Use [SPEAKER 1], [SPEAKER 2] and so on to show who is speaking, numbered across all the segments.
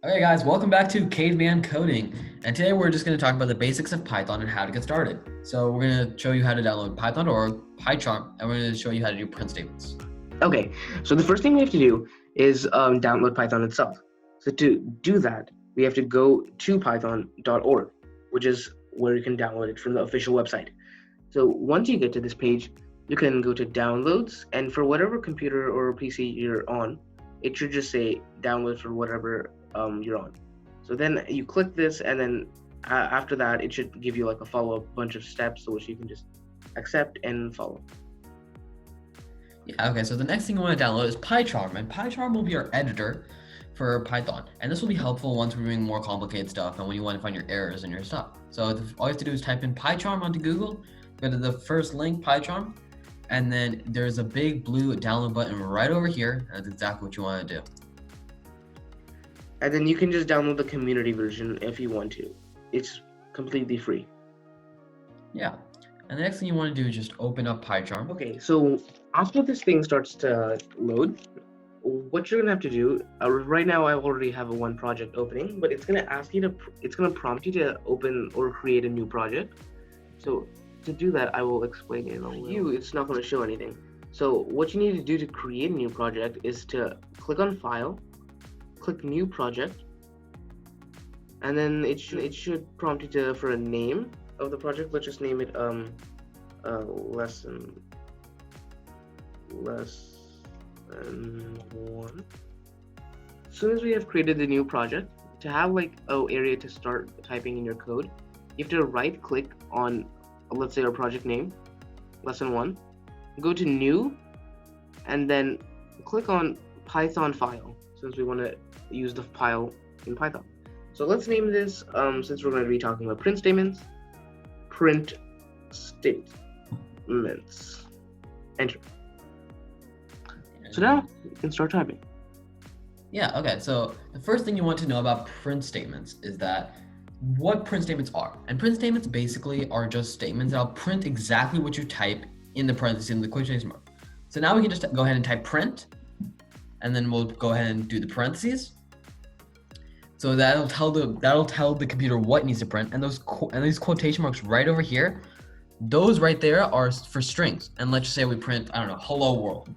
[SPEAKER 1] Okay, guys, welcome back to Caveman Coding. And today we're just going to talk about the basics of Python and how to get started. So we're going to show you how to download Python or PyCharm, and we're going to show you how to do print statements.
[SPEAKER 2] Okay, so the first thing we have to do is download Python itself. So to do that, we have to go to python.org, which is where you can download it from the official website. So once you get to this page, you can go to downloads, and for whatever computer or PC you're on, it should just say download for whatever you're on. So then you click this, and then after that, it should give you like a follow-up bunch of steps, which you can just accept and follow.
[SPEAKER 1] Yeah, okay, so the next thing you want to download is PyCharm, and PyCharm will be our editor for Python. And this will be helpful once we're doing more complicated stuff and when you want to find your errors and your stuff. So all you have to do is type in PyCharm onto Google, go to the first link, PyCharm, and then there's a big blue download button right over here. That's exactly what you want to do.
[SPEAKER 2] And then you can just download the community version if you want to. It's completely free.
[SPEAKER 1] Yeah. And the next thing you want to do is just open up PyCharm.
[SPEAKER 2] Okay, so after this thing starts to load, what you're gonna have to do, right now I already have one project opening, but it's gonna prompt you to open or create a new project. So to do that, I will explain it. For you, it's not gonna show anything. So what you need to do to create a new project is to click on File, click New Project, and then it should prompt you for a name of the project. Let's just name it lesson 1. As soon as we have created the new project, to have like an area to start typing in your code, you have to right click on, let's say, our project name, lesson 1, go to new, and then click on Python file, since we want to use the file in Python. So let's name this, since we're going to be talking about print statements, print statements. Enter. So now you can start typing.
[SPEAKER 1] Yeah, okay, so the first thing you want to know about print statements is that what print statements are. And print statements basically are just statements that'll print exactly what you type in the parentheses in the quotation mark. So now we can just go ahead and type print, and then we'll go ahead and do the parentheses. So that'll tell the computer what it needs to print, and these quotation marks right over here, those right there are for strings. And let's just say we print, I don't know, hello world.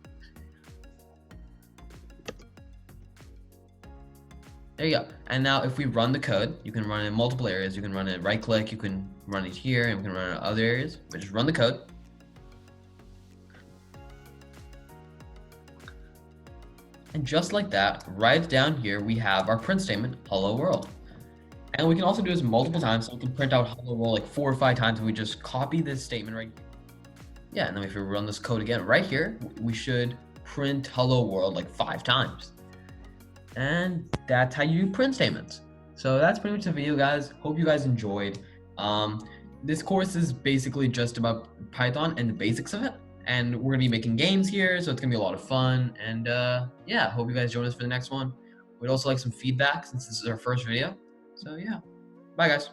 [SPEAKER 1] There you go. And now if we run the code, you can run it in multiple areas. You can run it right click, you can run it here, and we can run it in other areas. But just run the code. And just like that, right down here, we have our print statement, hello world. And we can also do this multiple times. So we can print out hello world like 4 or 5 times, and we just copy this statement right here. Yeah, and then if we run this code again right here, we should print hello world like 5 times. And that's how you do print statements. So that's pretty much the video, guys. Hope you guys enjoyed. This course is basically just about Python and the basics of it. And we're gonna be making games here, so it's gonna be a lot of fun. And yeah, hope you guys join us for the next one. We'd also like some feedback since this is our first video. So yeah, bye guys.